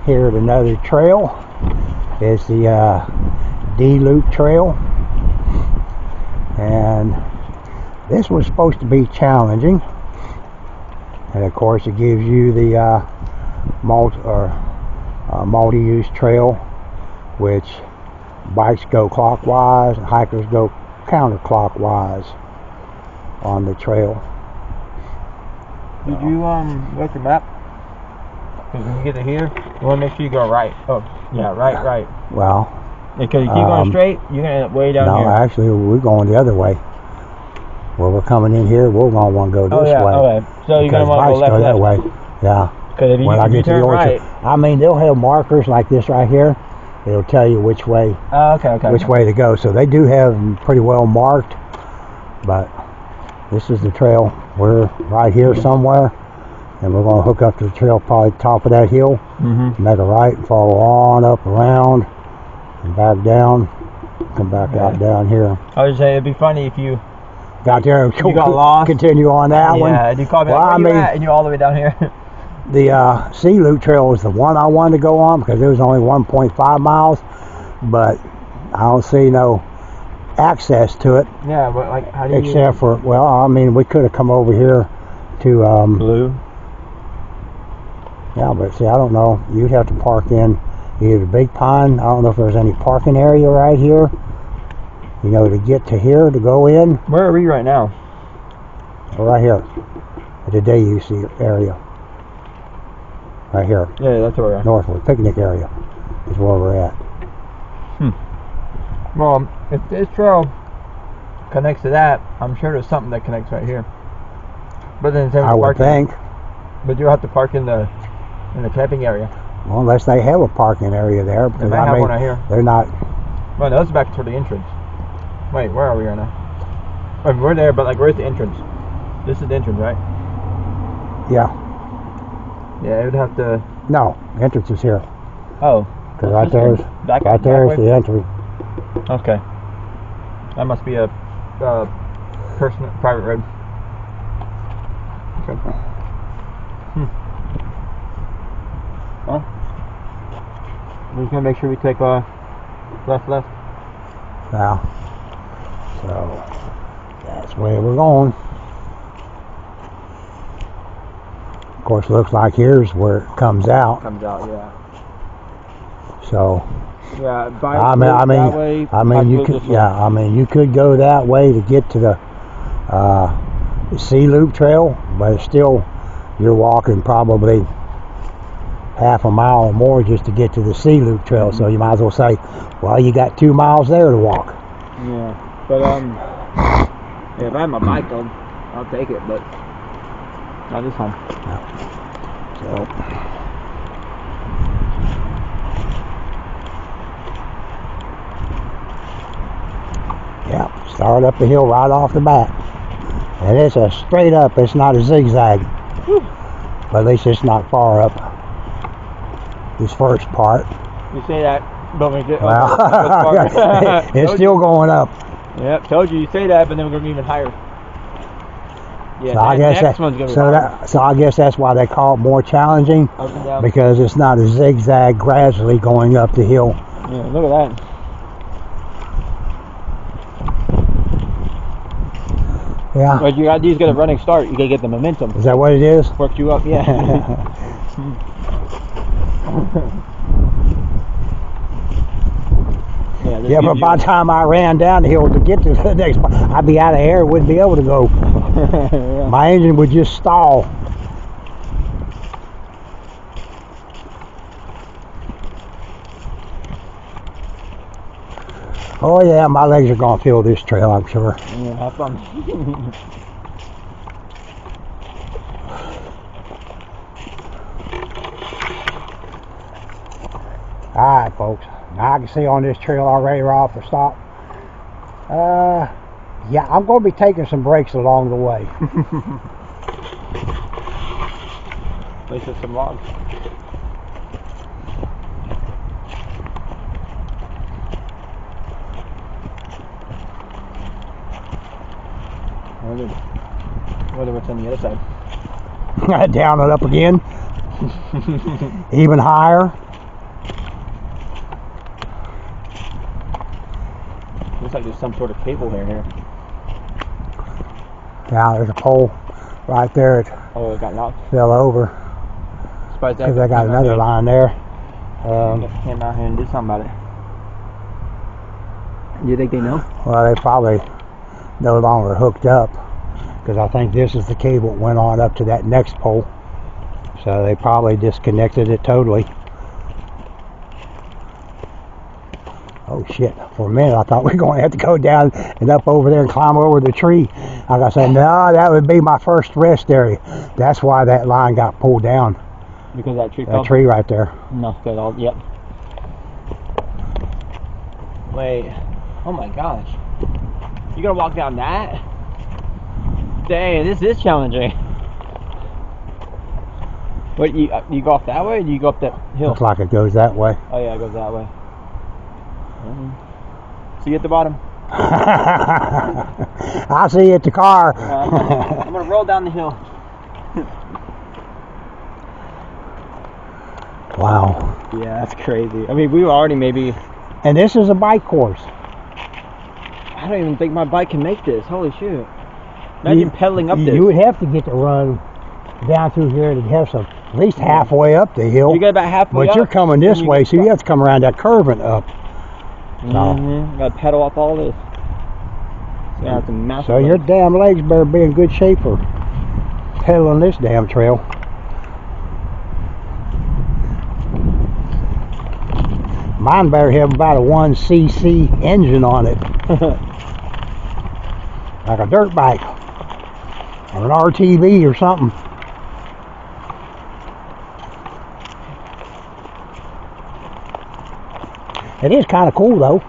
here at another trail. It's the D Loop Trail, and this was supposed to be challenging, and of course it gives you the multi-use trail, which bikes go clockwise and hikers go counterclockwise on the trail. Did you look your map? Because when you get to here, you want to make sure you go right. Oh, yeah, right. Well, because you keep going straight, you're going to end up way down here. No, actually, we're going the other way. Where we're coming in here, we're going to want to go this way. Okay. So you're going to want to go left. That way. Yeah. Because if you turn right, I mean, they'll have markers like this right here. It'll tell you which way. Which way to go. So they do have them pretty well marked. But this is the trail. We're right here somewhere, and we're going to hook up to the trail, probably top of that hill. Make a right and follow on up around and back down. Come back out down here. I was saying it'd be funny if you got there and you got lost. Continue on that one. Yeah, and you call me like, where you at? And you're all the way down here. The C Loop Trail was the one I wanted to go on because it was only 1.5 miles, but I don't see no access to it. Yeah, but like, how do you? Except for, well, I mean, we could have come over here to Blue. Yeah, but see, I don't know. You'd have to park in either Big Pine. I don't know if there's any parking area right here. You know, to get to here to go in. Where are we right now? Right here, at the DUC area. Right here. Yeah, that's where we're at. Northwood picnic area is where we're at. Well, if this trail connects to that, I'm sure there's something that connects right here. But then I would think. But you'll have to park in the camping area. Well, unless they have a parking area there, because they might have one right here. They're not. Well, no, that's back toward the entrance. Wait, where are we right now? I mean, we're there, but like, where's the entrance? This is the entrance, right? Yeah. Yeah, it would have to. No, entrance is here. Oh. Because right there's the entry. Okay. That must be a private road. Okay. Well, we're just gonna make sure we take left. Now, so that's where we're going. Of course, looks like here's where it comes out. Yeah. So. Yeah, I mean, you could go that way to get to the C Loop Trail, but it's still, you're walking probably half a mile or more just to get to the C Loop Trail. So you might as well say, well, you got 2 miles there to walk. Yeah, but if I had my bike, I'll take it, but not this time. No. So. Yeah, start up the hill right off the bat. And it's a straight up, it's not a zigzag. Whew. But at least it's not far up. This first part. You say that, but when we get it's still going up. Yep, told you say that, but then we're going to be even higher. Yeah, so I guess that's why they call it more challenging, because it's not a zigzag gradually going up the hill. Yeah, look at that. Yeah. But you got these get a running start. You gotta get the momentum. Is that what it is? Worked you up, yeah. Yeah, but by the time I ran down the hill to get to the next part, I'd be out of air, wouldn't be able to go. Yeah. My engine would just stall. Oh yeah, my legs are gonna feel this trail, I'm sure. Yeah, have fun. Alright folks, now I can see on this trail already right off the stop. Yeah, I'm going to be taking some breaks along the way. At least there's some logs. I wonder what's on the other side. Down and up again. Even higher. Looks like there's some sort of cable here. Yeah, there's a pole right there. It got knocked. Fell over. Because I got another line there. Came out here and did something about it. Do you think they know? Well, they probably no longer hooked up, because I think this is the cable that went on up to that next pole. So they probably disconnected it totally. Oh shit, for a minute I thought we were going to have to go down and up over there and climb over the tree. Like I said, no, that would be my first rest area. That's why that line got pulled down. Because that tree That tree right there. No, good. Yep. Wait. Oh my gosh. You gotta walk down that? Dang, this is challenging. Wait, you go off that way, or do you go up that hill? Looks like it goes that way. Oh yeah, it goes that way. See you at the bottom. I see you at the car. I'm gonna roll down the hill. Wow. Yeah, that's crazy. I mean, we were already maybe... And this is a bike course. I don't even think my bike can make this. Holy shit. Imagine pedaling up this. You would have to get to run down through here to have some, at least halfway up the hill. You got about halfway up. But you're coming this way, so you have to come around that curve and up. Got to pedal up all this. So your damn legs better be in good shape for pedaling this damn trail. Mine better have about a 1cc engine on it. Like a dirt bike. Or an RTV or something. It is kind of cool though.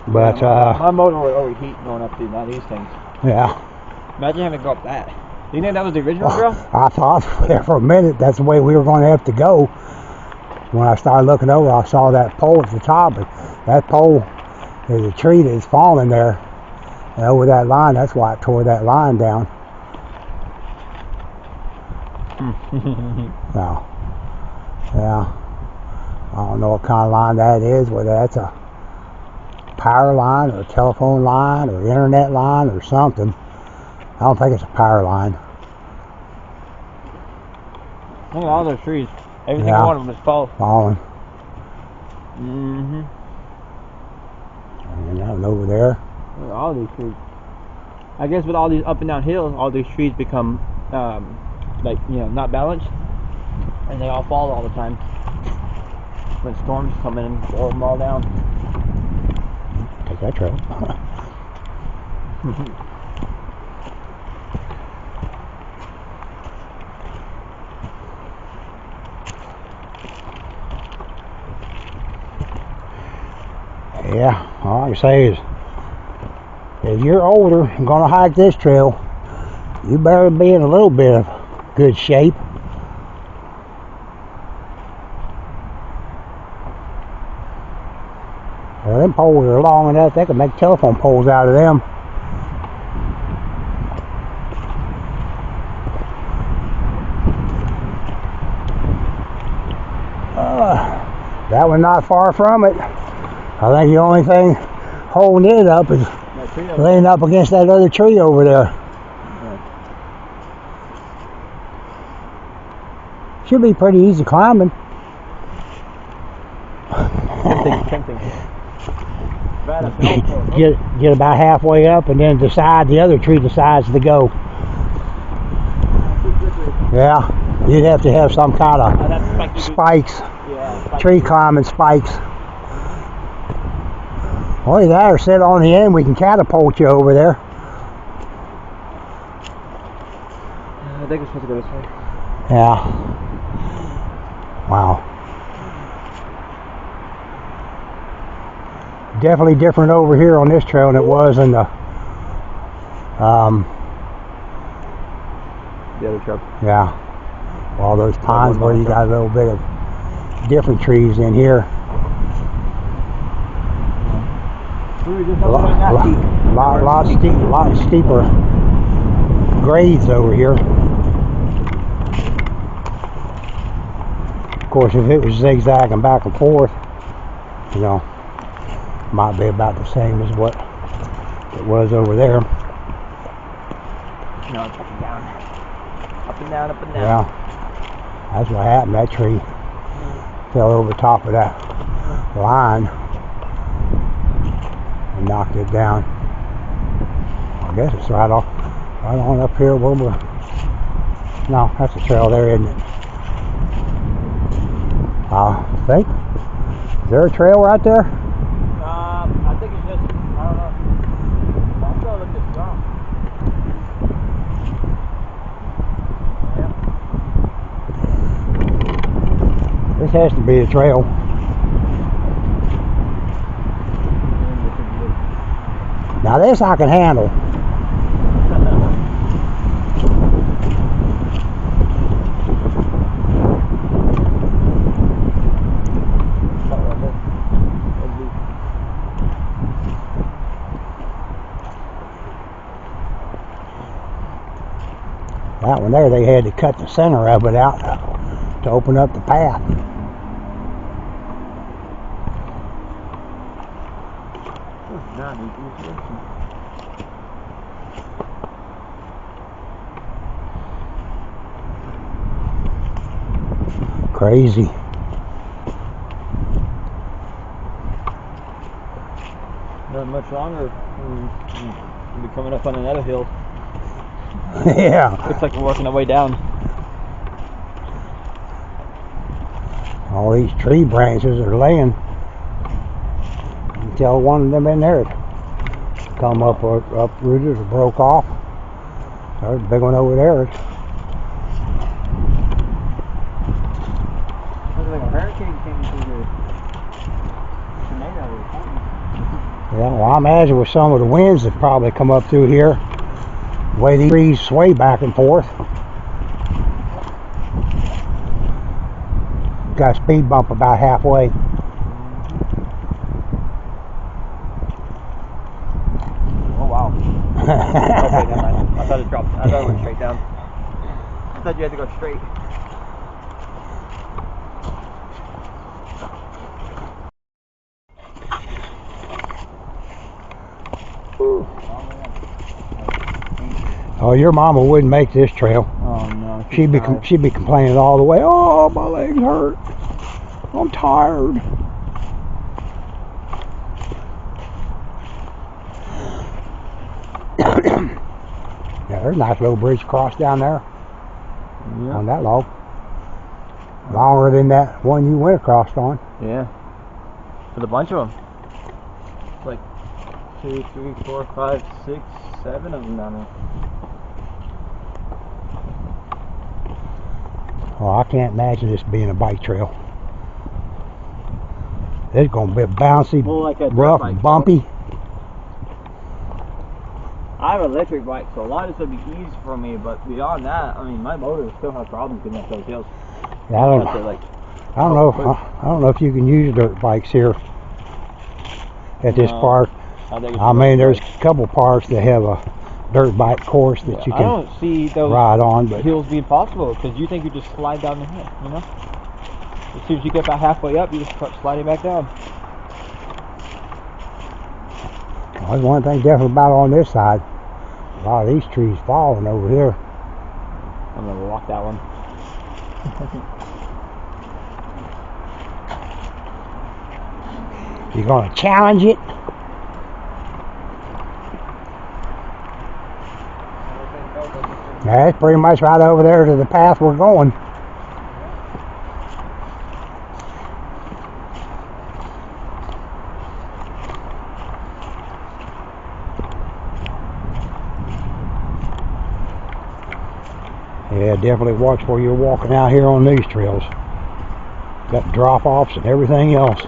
But my motor would overheat going up these things. Yeah. Imagine having to go up that. Do you think that was the original drill? I thought there for a minute that's the way we were going to have to go. When I started looking over, I saw that pole at the top. But that pole is a tree that's falling there. And over that line, that's why it tore that line down. Now, yeah. I don't know what kind of line that is, whether that's a power line or a telephone line or internet line or something. I don't think it's a power line. Look at all those trees. Every single one of them is falling. Mm-hmm. And that one over there. Look at all these trees. I guess with all these up and down hills, all these trees become like, not balanced, and they all fall all the time. When storms come in and blow them all down. Take that trail. Yeah, all I can say is, if you're older and going to hike this trail, you better be in a little bit of good shape. Well, them poles are long enough, they can make telephone poles out of them. That one's not far from it. I think the only thing holding it up is laying up against that other tree over there. Should be pretty easy climbing. Tempting. Get about halfway up and then the other tree decides to go. Yeah, you'd have to have some kind of spikes, tree climbing spikes. Or that, or sit on the end, we can catapult you over there. I think we're supposed to go this way. Yeah. Wow. Definitely different over here on this trail than it was in the other trail. Yeah. All those pines where you got a little bit of different trees in here. Lot steeper grades over here. Of course, if it was zigzagging back and forth, you know, might be about the same as what it was over there. No, it's up and down. Up and down, up and down. Yeah, that's what happened. That tree fell over top of that line and knocked it down. I guess it's right on up here where we're... No, that's a trail there, isn't it? I think. Is there a trail right there? I think it's just, I don't know. I'm still looking at strong. Yeah. This has to be a trail. Now this I can handle. That one there, they had to cut the center of it out to open up the path. Crazy. Not much longer. We'll be coming up on another hill. Yeah. Looks like we're working our way down. All these tree branches are laying. You can tell one of them in there come up uprooted or broke off. There's a big one over there. Looks like a hurricane came through here. Tornado or something. Yeah, well, I imagine with some of the winds that probably come up through here, the way these trees sway back and forth. Got a speed bump about halfway. Oh wow. Okay, never mind. I thought it dropped. I thought it went straight down. I thought you had to go straight. Oh, your mama wouldn't make this trail. Oh no. She'd be complaining all the way. Oh, my legs hurt. I'm tired. Yeah, there's a nice little bridge across down there. Yeah. On that log. Longer than that one you went across on. Yeah. With a bunch of them. It's like 2, 3, 4, 5, 6, 7 of them down there. Oh, I can't imagine this being a bike trail. It's going to be bouncy, like a rough, bike, bumpy. I have an electric bike, so a lot of this would be easy for me, but beyond that, I mean, my motor still has problems getting up those hills. Yeah, I don't know if you can use dirt bikes here at this park. I mean, there's a couple parks that have a dirt bike course that you can I don't see those ride on, but hills being possible because you think you just slide down the hill, you know? As soon as you get about halfway up, you just start sliding back down. Well, there's one thing different about on this side. A lot of these trees falling over here. I'm gonna walk that one. You gonna challenge it? That's pretty much right over there to the path we're going. Yeah, definitely watch where you're walking out here on these trails. Got drop-offs and everything else.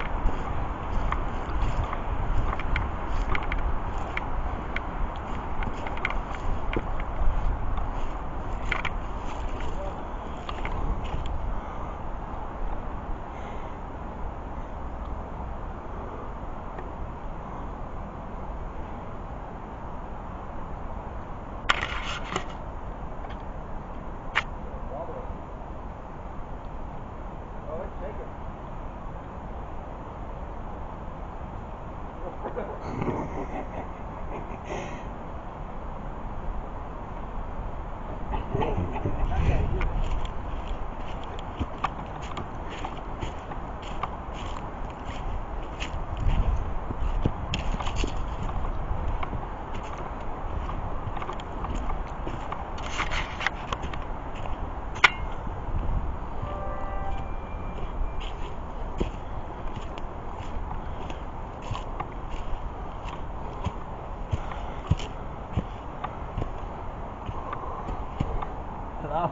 Hello.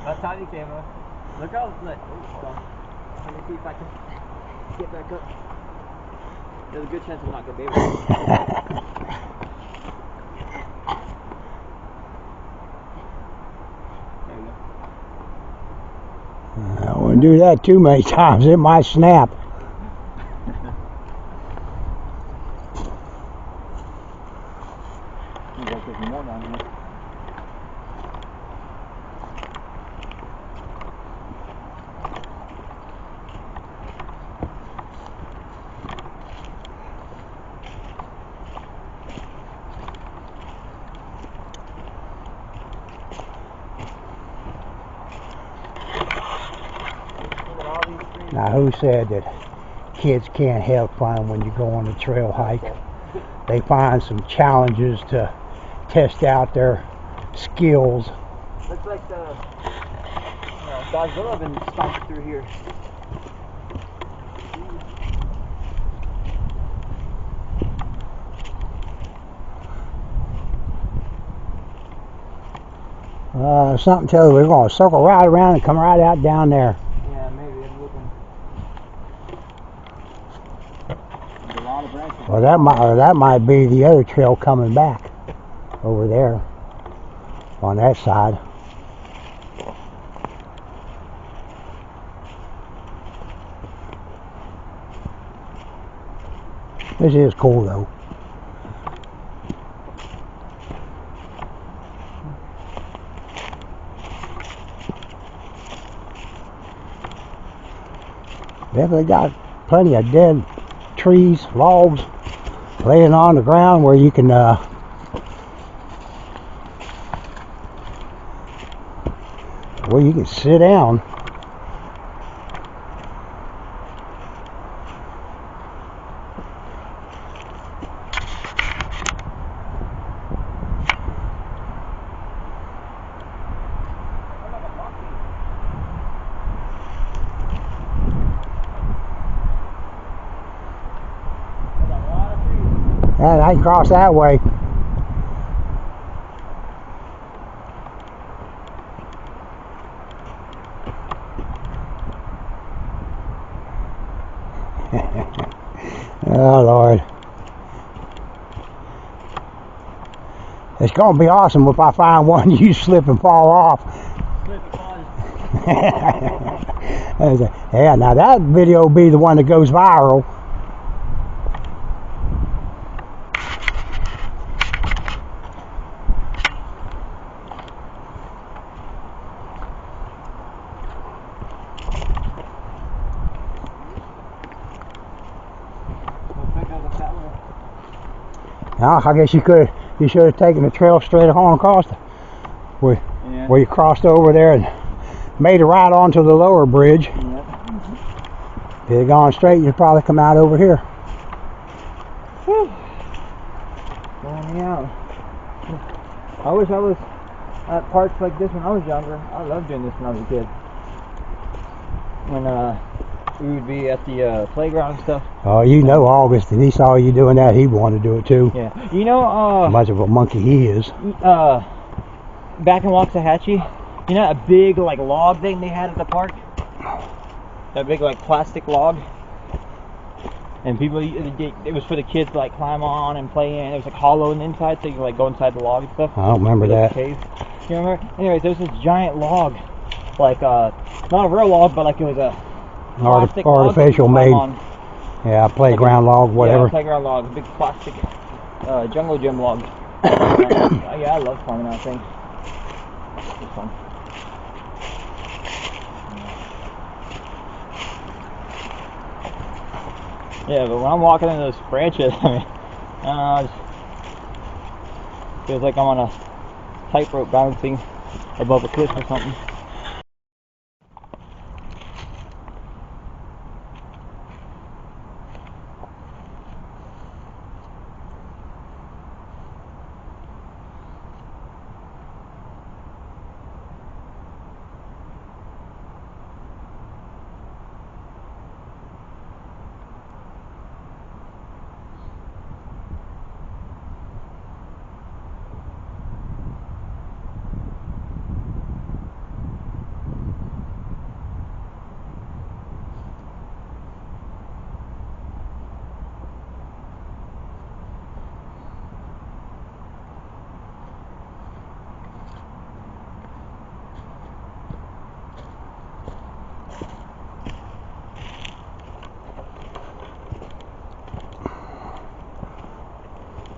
About time you came on. Look how it's lit. Let me see if I can get back up. There's a good chance I'm not going to be able to. There you go. I wouldn't do that too many times. It might snap. Seems like there's more down here. Now, who said that kids can't have fun when you go on a trail hike? They find some challenges to test out their skills. Looks like the Godzilla been stomping through here. Something tells me we're going to circle right around and come right out down there. Yeah, maybe. I'm looking. There's a lot of branches. Well, that might be the other trail coming back over there on that side. This is cool though. Definitely got plenty of dead trees, logs laying on the ground where you can sit down. And I can cross that way. Oh Lord. It's gonna be awesome if I find one you slip and fall off. Slip and fall. Yeah, now that video will be the one that goes viral. Now, I guess you should have taken the trail straight on across where you crossed over there and made a right onto the lower bridge. Yep. If you had gone straight, you'd probably come out over here. Whew. Blowing me out. I wish I was at parks like this when I was younger. I loved doing this when I was a kid. When we would be at the playground and stuff. Oh, you know August, if he saw you doing that, he'd want to do it too. Yeah. You know, much of a monkey he is. Back in Waxahachie, you know that big like log thing they had at the park? That big like plastic log? And people, it was for the kids to like climb on and play in. It was like hollow on the inside, so you could like go inside the log and stuff. I don't remember that. Cave. You remember? Anyways, there was this giant log, like not a real log, but like it was a artificial made. Yeah, playground log, whatever. Yeah, playground log, big plastic jungle gym log. Yeah, I love climbing that thing. It's fun. Yeah, but when I'm walking in those branches, I mean, I don't know, it just feels like I'm on a tightrope bouncing above a cliff or something.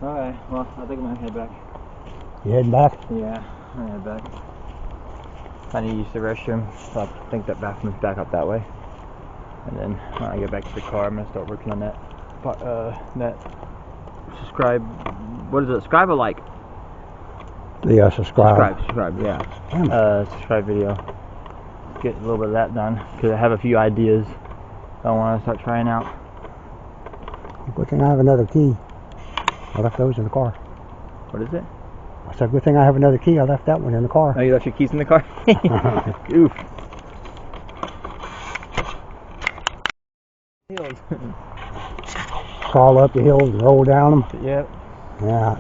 Alright, well, I think I'm gonna head back. You heading back? Yeah, I'm gonna head back. I need to use the restroom, so I think that bathroom's back up that way. And then when I get back to the car, I'm gonna start working on that subscribe, what is it, subscribe or like? Yeah, subscribe, yeah. Subscribe video. Get a little bit of that done, because I have a few ideas I want to start trying out. Good thing I have another key. I left those in the car. What is it? I said, good thing I have another key. I left that one in the car. Oh, you left your keys in the car? Oof. Crawl up the hills and roll down them. Yep. Yeah.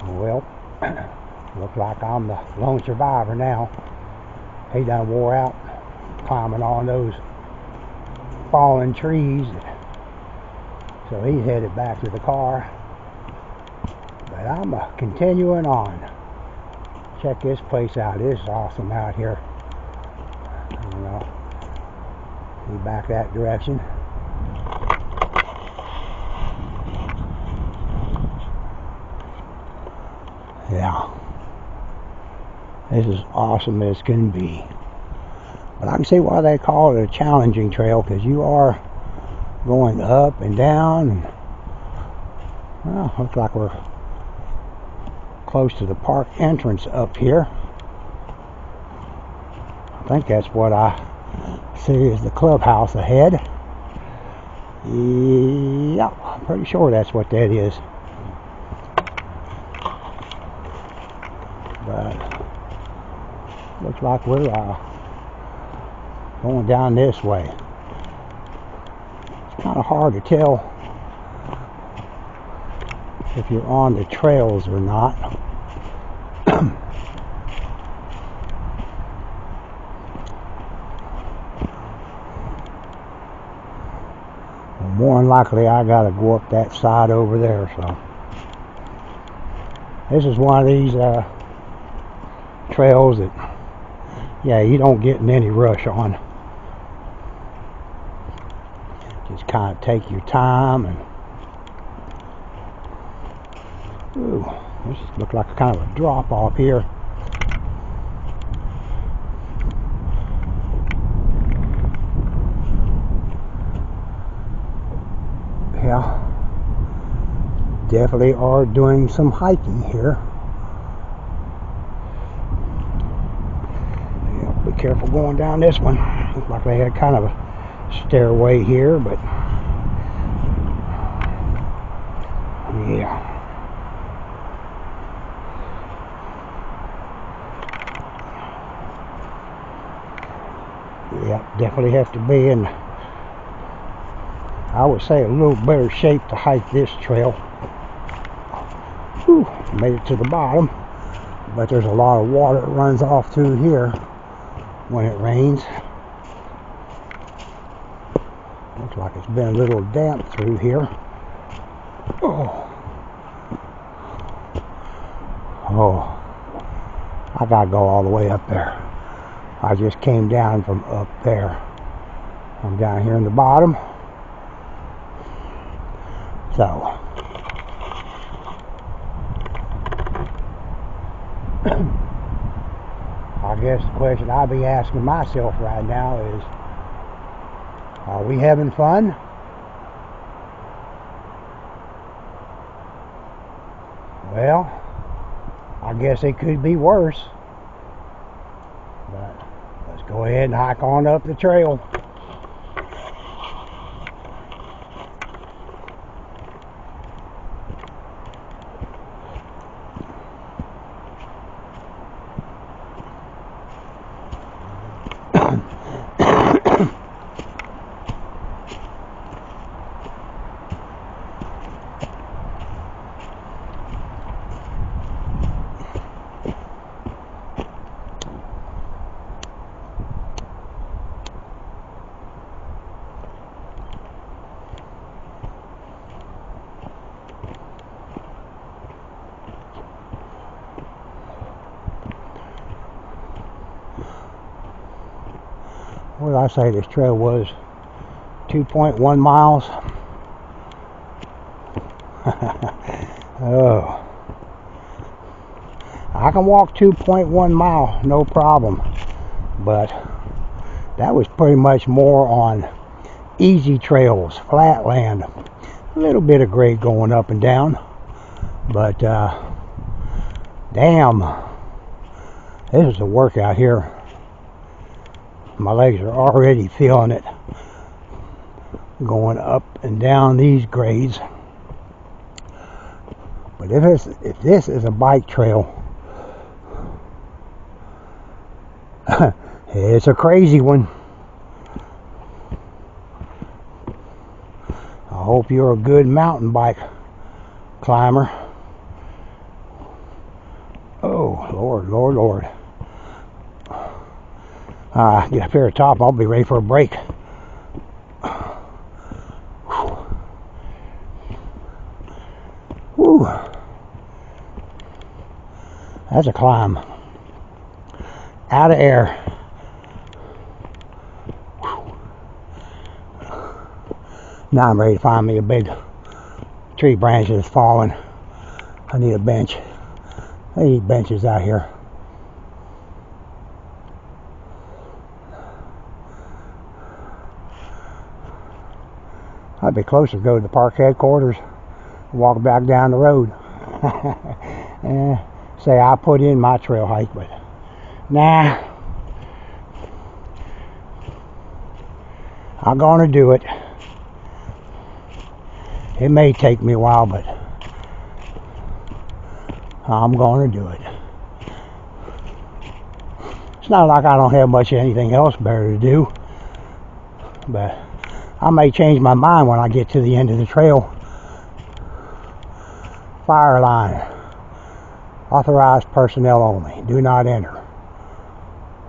Well, looks like I'm the lone survivor now. He done wore out climbing on those fallen trees. So he's headed back to the car. But I'm continuing on. Check this place out. It's awesome out here. You know, be back that direction. Yeah. This is awesome as can be. But I can see why they call it a challenging trail, because you are going up and down. And, well, looks like we're close to the park entrance up here. I think that's what I see is the clubhouse ahead. Yeah, I'm pretty sure that's what that is. But looks like we're going down this way. It's kind of hard to tell if you're on the trails or not. More than likely I gotta go up that side over there. So this is one of these trails that, yeah, you don't get in any rush on. Just kind of take your time. And ooh, this looks like a kind of a drop off here. Yeah, definitely are doing some hiking here. Yeah, be careful going down this one. Looks like they had kind of a stairway here, but yeah. Yeah, definitely have to be in, I would say, a little better shape to hike this trail. Whew, made it to the bottom, but there's a lot of water that runs off through here when it rains. Looks like it's been a little damp through here. Oh, I gotta go all the way up there. I just came down from up there. I'm down here in the bottom. So guess the question I'll be asking myself right now is, are we having fun? Well, I guess it could be worse. But let's go ahead and hike on up the trail. What did I say this trail was? 2.1 miles. Oh, I can walk 2.1 mile, no problem. But that was pretty much more on easy trails, flat land. A little bit of grade going up and down. But damn, this is a workout here. My legs are already feeling it going up and down these grades. But if this is a bike trail, it's a crazy one. I hope you're a good mountain bike climber. Oh, Lord, Lord, Lord. Get up here at the top, I'll be ready for a break. Whew. That's a climb. Out of air. Now I'm ready to find me a big tree branch that's falling. I need a bench. I need benches out here. I'd be closer to go to the park headquarters and walk back down the road. Say I put in my trail hike, but nah. I'm gonna do it. It may take me a while, but I'm gonna do it. It's not like I don't have much anything else better to do, but I may change my mind when I get to the end of the trail. Fire line. Authorized personnel only. Do not enter.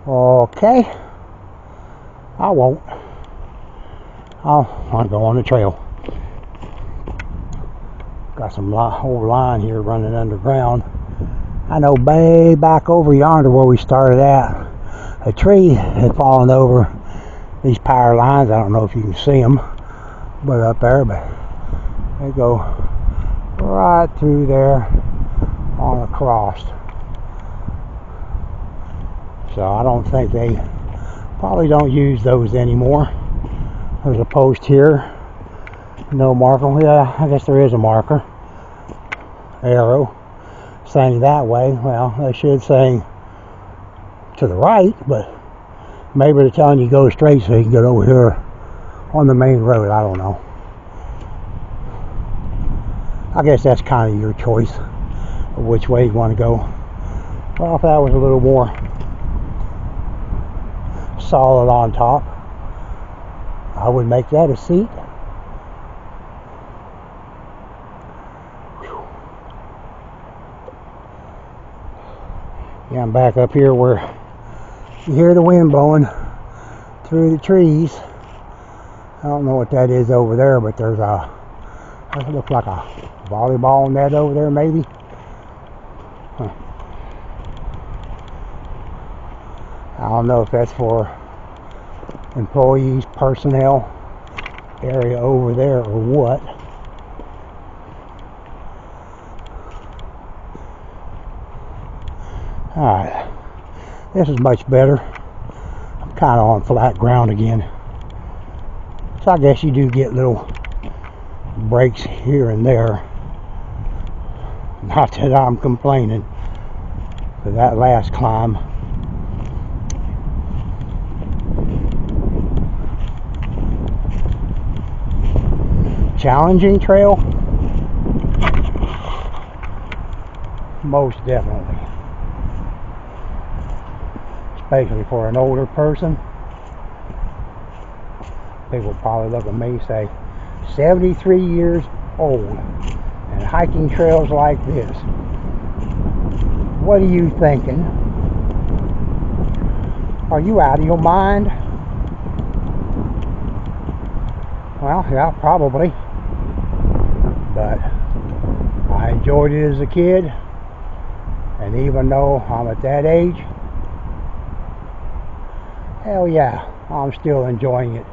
Okay. I won't. I'll go on the trail. Got some whole line here running underground. I know way back over yonder where we started at, a tree had fallen over these power lines. I don't know if you can see them, but up there, but they go right through there on across. So I don't think they probably don't use those anymore. There's a post here, no marker. Yeah, I guess there is a marker, arrow saying that way. Well, they should say to the right, but maybe they're telling you go straight so you can get over here on the main road. I don't know. I guess that's kind of your choice of which way you want to go. Well, if that was a little more solid on top, I would make that a seat. Yeah, I'm back up here where you hear the wind blowing through the trees. I don't know what that is over there, but there's it looks like a volleyball net over there, maybe. Huh. I don't know if that's for employees, personnel area over there or what. Alright, This is much better. I'm kind of on flat ground again. So I guess you do get little breaks here and there. Not that I'm complaining for that last climb. Challenging trail? Most definitely. Especially for an older person. People probably look at me and say, 73 years old and hiking trails like this. What are you thinking? Are you out of your mind? Well, yeah, probably. But I enjoyed it as a kid, and even though I'm at that age, hell yeah, I'm still enjoying it.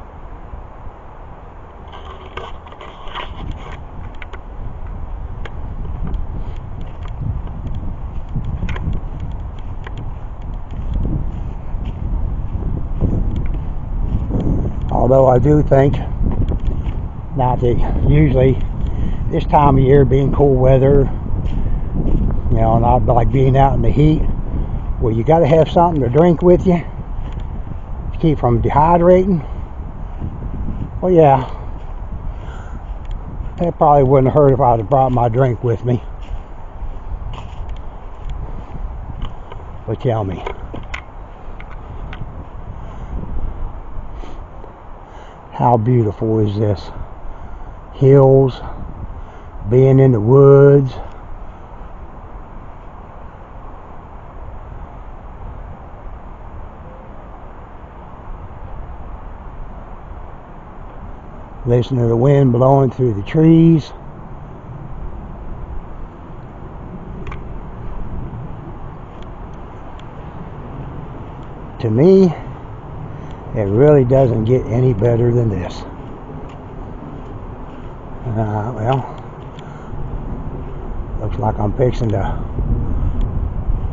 Although I do think, not that usually this time of year being cool weather, you know, not like being out in the heat, well, you got to have something to drink with you to keep from dehydrating. Well, yeah, that probably wouldn't hurt if I'd have brought my drink with me. But tell me, how beautiful is this? Hills, being in the woods. Listen to the wind blowing through the trees. To me, it really doesn't get any better than this. Well, looks like I'm fixing to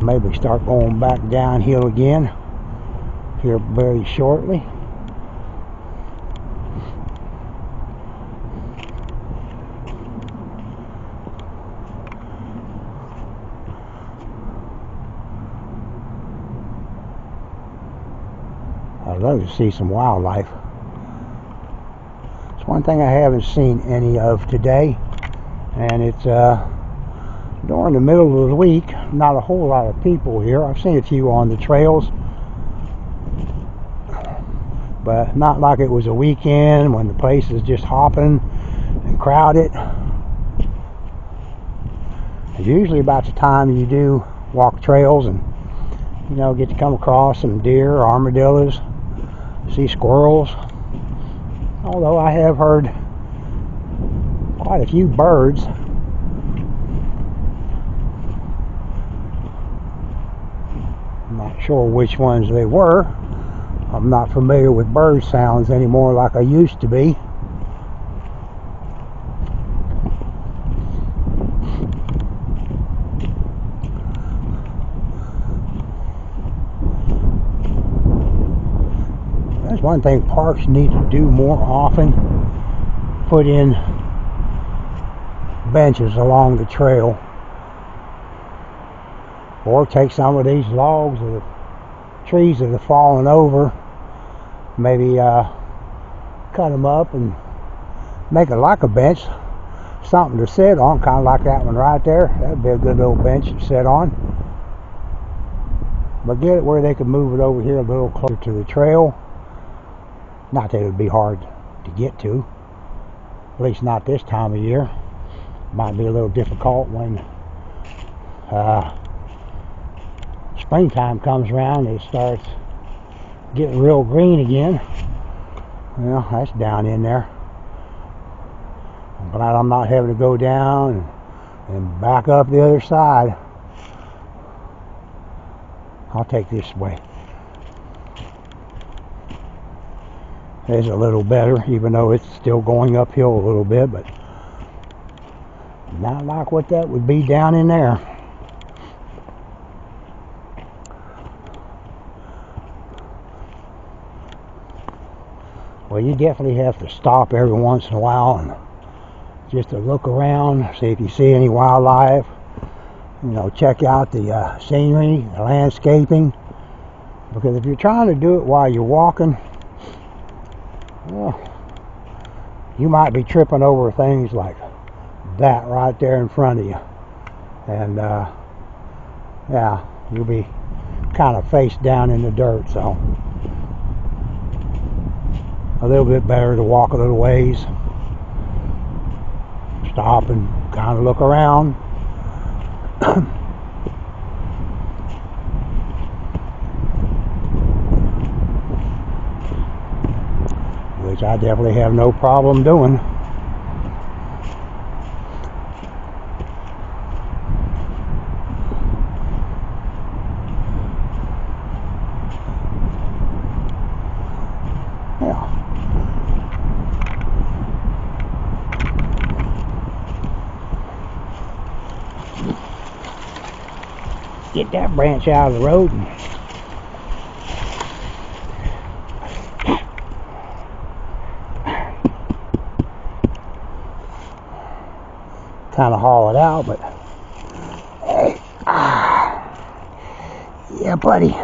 maybe start going back downhill again here very shortly. I'd love to see some wildlife. It's one thing I haven't seen any of today, and it's during the middle of the week. Not a whole lot of people here. I've seen a few on the trails, but not like it was a weekend when the place is just hopping and crowded. It's usually about the time you do walk trails and, you know, get to come across some deer, armadillos, see squirrels. Although I have heard quite a few birds. I'm not sure which ones they were. I'm not familiar with bird sounds anymore like I used to be. That's one thing parks need to do more often. Put in benches along the trail. Or take some of these logs or the trees that have fallen over, maybe cut them up and make it like a bench, something to sit on, kind of like that one right there. That'd be a good little bench to sit on. But get it where they could move it over here a little closer to the trail. Not that it would be hard to get to, at least not this time of year. Might be a little difficult when springtime comes around. It starts getting real green again. Well, that's down in there. I'm glad I'm not having to go down and back up the other side. I'll take this way. It's a little better, even though it's still going uphill a little bit, but not like what that would be down in there. Well, you definitely have to stop every once in a while and just to look around, see if you see any wildlife. You know, check out the scenery, the landscaping. Because if you're trying to do it while you're walking, well, you might be tripping over things like that right there in front of you. And yeah, you'll be kind of face down in the dirt. So a little bit better to walk a little ways, stop and kind of look around. Which I definitely have no problem doing. Yeah. Get that branch out of the road and kind of haul it out, but hey, yeah, buddy,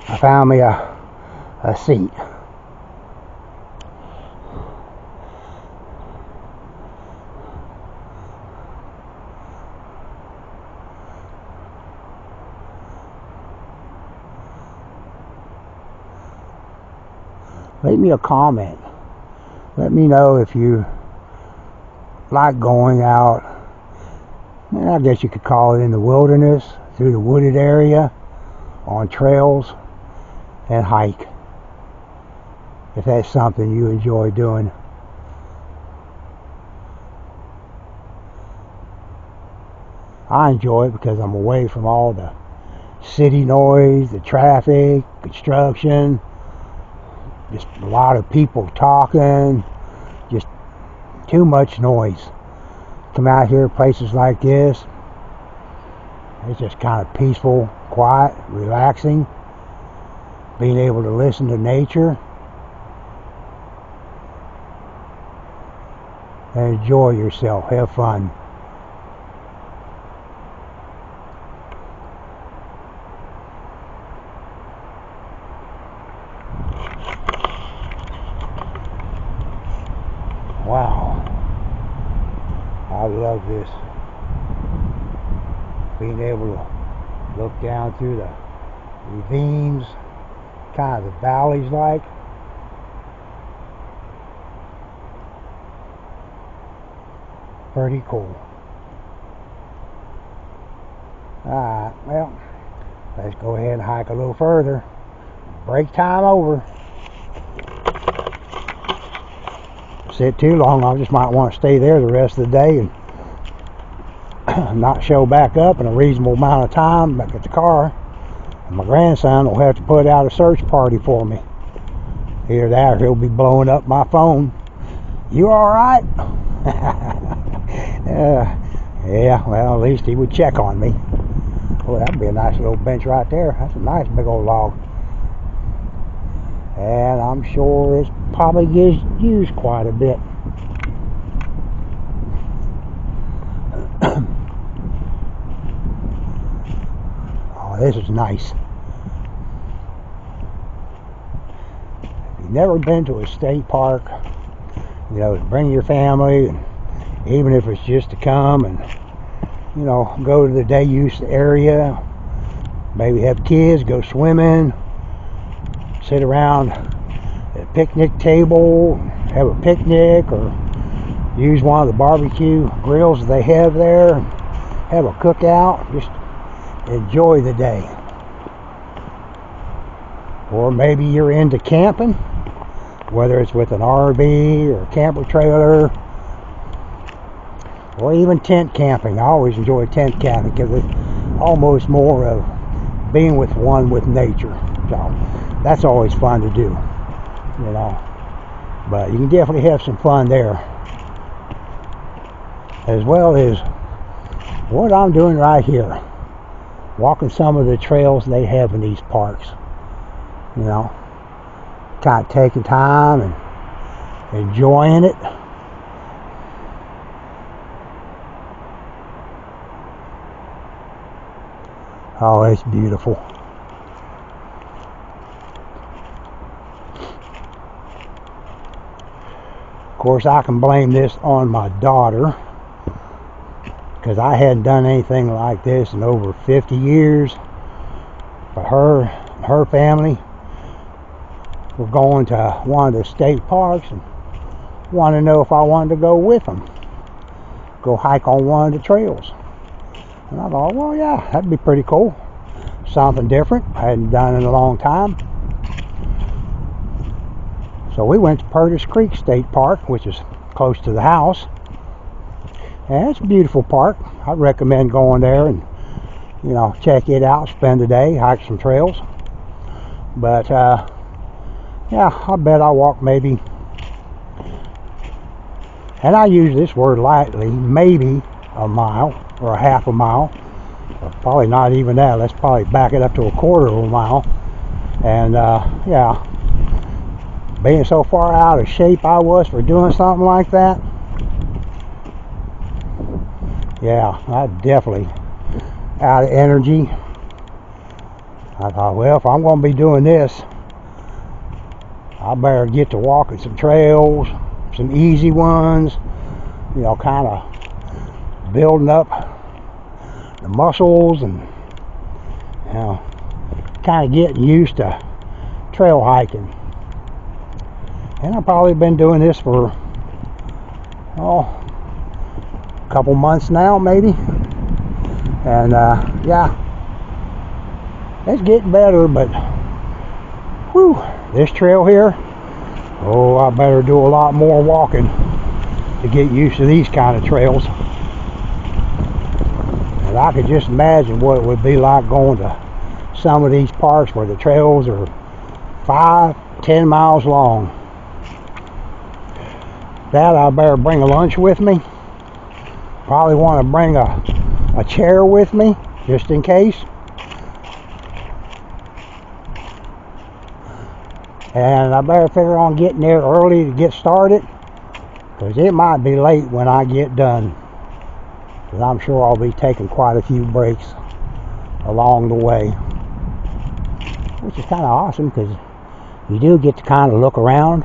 I found me a seat. Leave me a comment. Let me know if you like going out, I guess you could call it in the wilderness, through the wooded area, on trails, and hike. If that's something you enjoy doing. I enjoy it because I'm away from all the city noise, the traffic, construction, just a lot of people talking, just too much noise. Come out here, places like this, it's just kind of peaceful, quiet, relaxing, being able to listen to nature and enjoy yourself, have fun. Wow, I love this. Being able to look down through the ravines, kind of the valleys like. Pretty cool. Alright, well, let's go ahead and hike a little further. Break time over. Sit too long, I just might want to stay there the rest of the day and not show back up in a reasonable amount of time back at the car. And my grandson will have to put out a search party for me. Either that or he'll be blowing up my phone. You alright? Yeah, well, at least he would check on me. Oh, that'd be a nice little bench right there. That's a nice big old log. And I'm sure it probably gets used quite a bit. Oh, this is nice. If you've never been to a state park, you know, bring your family, and even if it's just to come and, you know, go to the day use area, maybe have kids, go swimming, sit around a picnic table, have a picnic, or use one of the barbecue grills they have there, have a cookout, just enjoy the day. Or maybe you're into camping, whether it's with an RV or a camper trailer, or even tent camping. I always enjoy tent camping because it's almost more of being with one with nature. So that's always fun to do, you know. But you can definitely have some fun there, as well as what I'm doing right here, walking some of the trails they have in these parks. You know, kind of taking time and enjoying it. Oh, it's beautiful. Of course, I can blame this on my daughter, because I hadn't done anything like this in over 50 years. But her family were going to one of the state parks and wanted to know if I wanted to go with them, go hike on one of the trails. And I thought, well, yeah, that'd be pretty cool. Something different I hadn't done in a long time. So we went to Purtis Creek State Park, which is close to the house. And it's a beautiful park. I recommend going there and, you know, check it out, spend a day, hike some trails. But, yeah, I bet I walked maybe, and I use this word lightly, maybe a mile or a half a mile. Or probably not even that. Let's probably back it up to a quarter of a mile. And, yeah, being so far out of shape I was for doing something like that, yeah, I definitely out of energy. I thought, well, if I'm going to be doing this, I better get to walking some trails, some easy ones, you know, kind of building up the muscles and, you know, kind of getting used to trail hiking. And I've probably been doing this for, oh, a couple months now, maybe. And, yeah, it's getting better, but, whew, this trail here, oh, I better do a lot more walking to get used to these kind of trails. And I could just imagine what it would be like going to some of these parks where the trails are 5-10 miles long. That I better bring a lunch with me. Probably want to bring a chair with me, just in case. And I better figure on getting there early to get started, because it might be late when I get done. Because I'm sure I'll be taking quite a few breaks along the way. Which is kind of awesome, because you do get to kind of look around.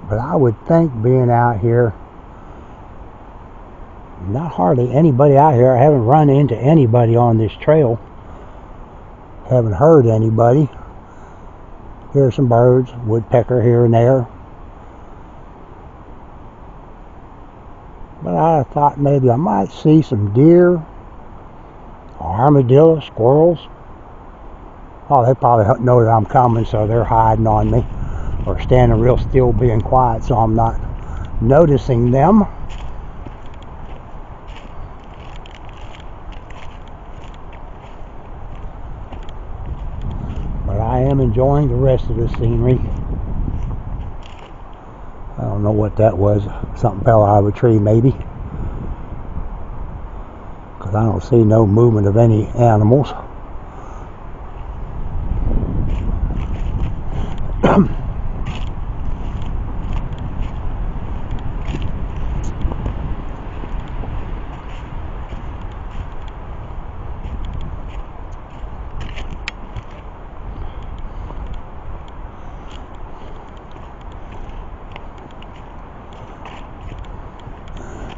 But I would think being out here, not hardly anybody out here. I haven't run into anybody on this trail. Haven't heard anybody. Hear some birds, woodpecker here and there. But I thought maybe I might see some deer, armadillo, squirrels. Oh, they probably know that I'm coming, so they're hiding on me, or standing real still being quiet, so I'm not noticing them. But I am enjoying the rest of the scenery. I don't know what that was. Something fell out of a tree maybe, because I don't see no movement of any animals.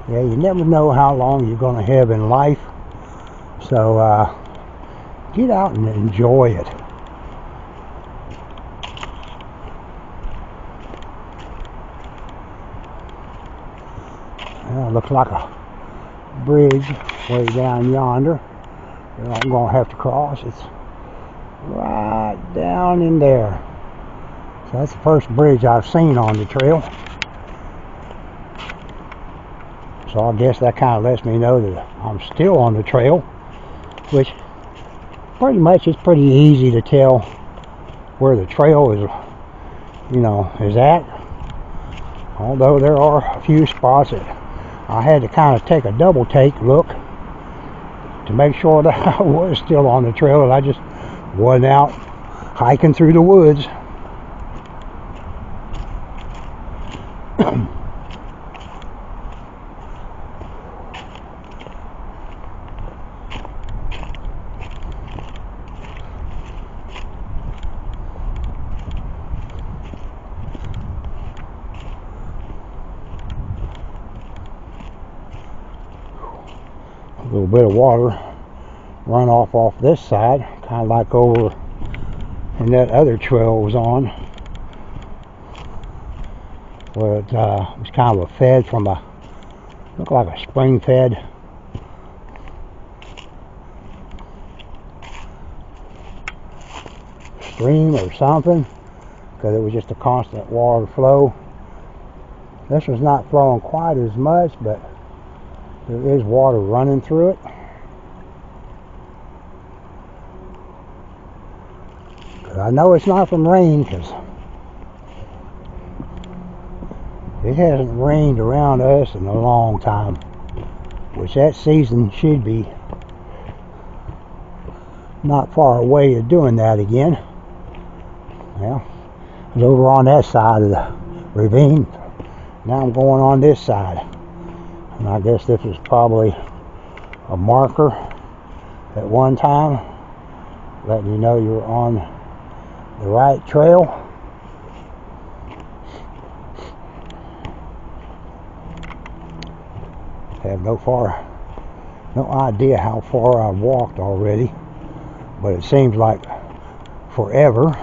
Yeah, you never know how long you're going to have in life, so get out and enjoy it. Well, it looks like a bridge way down yonder that I'm going to have to cross. It's right down in there. So that's the first bridge I've seen on the trail. So I guess that kind of lets me know that I'm still on the trail, which pretty much is pretty easy to tell where the trail is, you know, is at. Although there are a few spots that I had to kind of take a double take look to make sure that I was still on the trail and I just wasn't out hiking through the woods. a little bit of water run off this side, kind of like over in that other trail was on, where it was kind of a fed from a, looked like a spring fed stream or something, because it was just a constant water flow. This was not flowing quite as much, but there is water running through it. I know it's not from rain, because it hasn't rained around us in a long time, which that season should be not far away of doing that again. Well, I was over on that side of the ravine. Now I'm going on this side. And I guess this is probably a marker at one time, letting you know you're on the right trail. Have no idea how far I've walked already, but it seems like forever.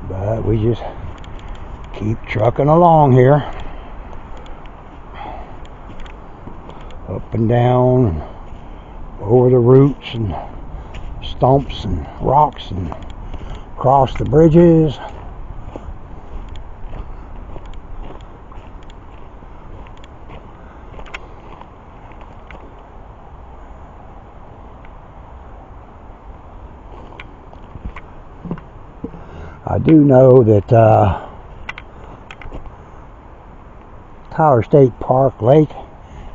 But we just keep trucking along here, up and down, and over the roots and stumps and rocks, and across the bridges. I do know that Tyler State Park Lake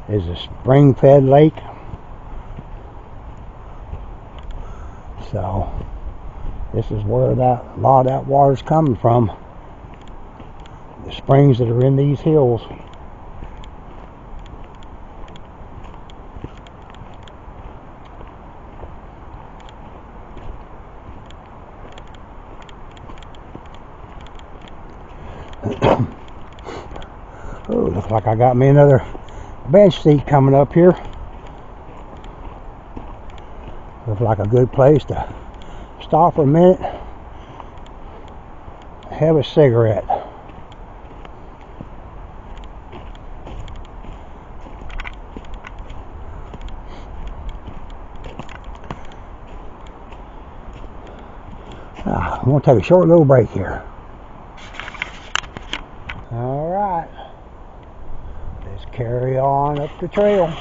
is a spring-fed lake. So this is where a lot of that water is coming from. The springs that are in these hills. Oh, looks like I got me another bench seat coming up here. Looks like a good place to stop for a minute, have a cigarette. I'm going to take a short little break here. Alright, let's carry on up the trail.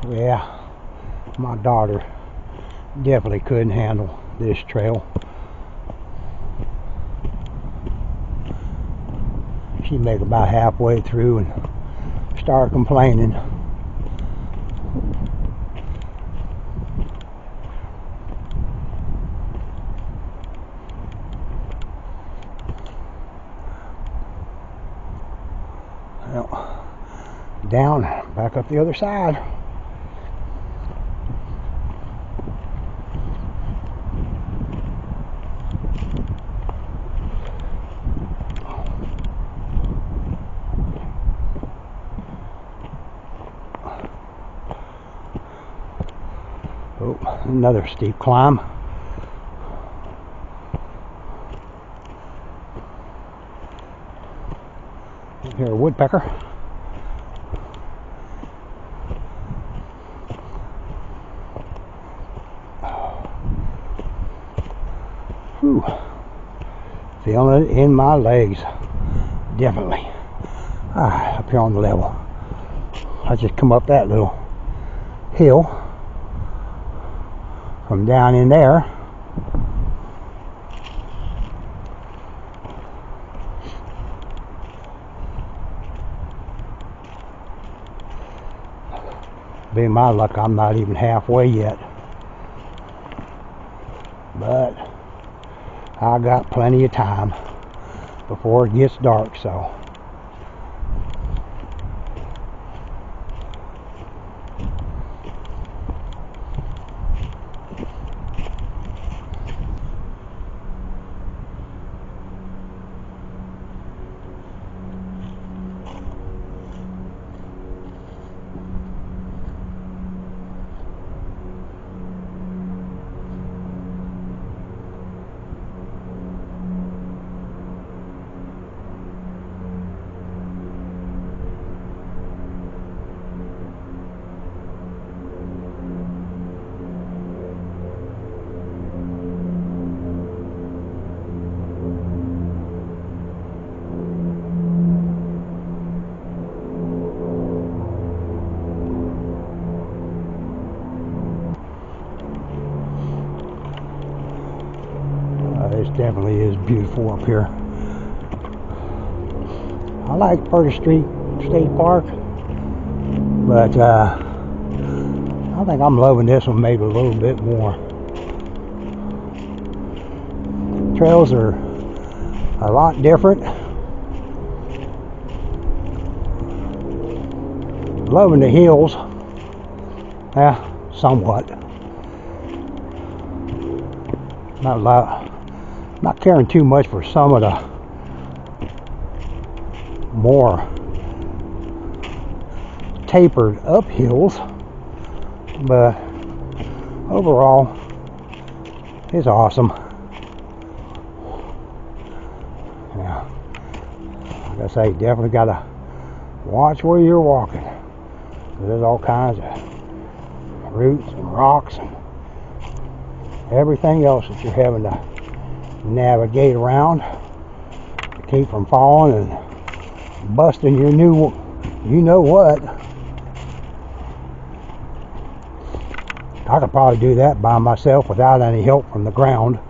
Yeah, my daughter definitely couldn't handle this trail. She made it about halfway through and started complaining. Well, down, back up the other side. Oh, another steep climb. Here, a woodpecker. Whew. Feeling it in my legs. Definitely. Up here on the level. I just come up that little hill from down in there. Being my luck, I'm not even halfway yet. But I got plenty of time before it gets dark, so. This definitely is beautiful up here. I like First Street State Park, but I think I'm loving this one maybe a little bit more. Trails are a lot different. Loving the hills, somewhat. Not caring too much for some of the more tapered up hills, but overall it's awesome. Yeah, like I say, definitely gotta watch where you're walking. There's all kinds of roots and rocks and everything else that you're having to navigate around to keep from falling and busting your you know what. I could probably do that by myself without any help from the ground.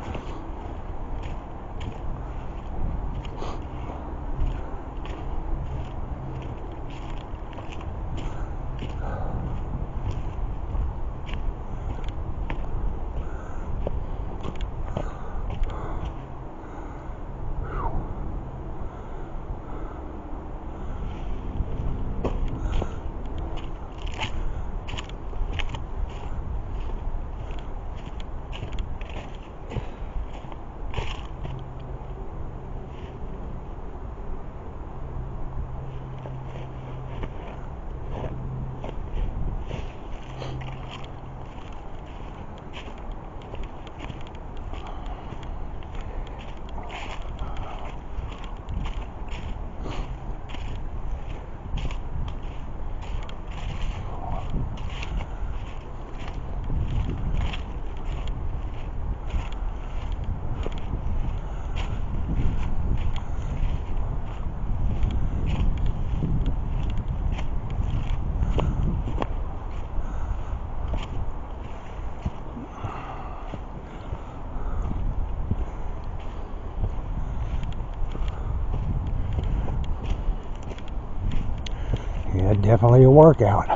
Yeah, definitely a workout.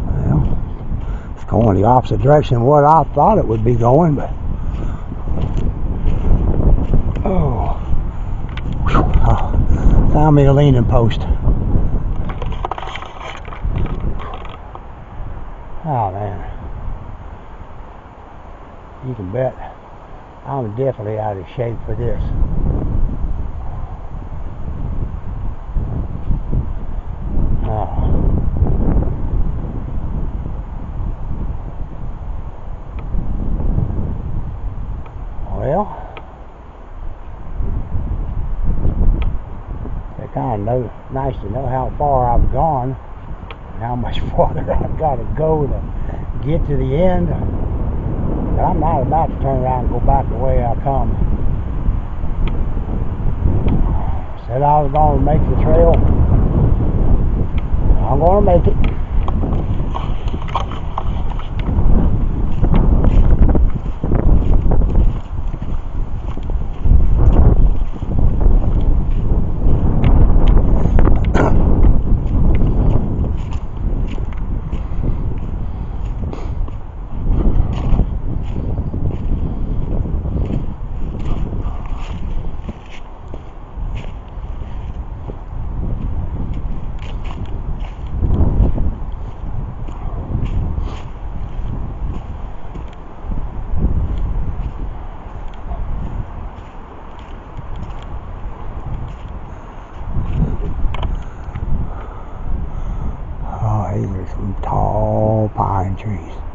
Well, it's going the opposite direction of what I thought it would be going, but found me a leaning post. Oh man, you can bet I'm definitely out of shape for this. Well, it's kind of nice to know how far I've gone and how much farther I've got to go to get to the end. But I'm not about to turn around and go back the way I come. Said I was going to make the trail. I'm going to make it. tall pine trees.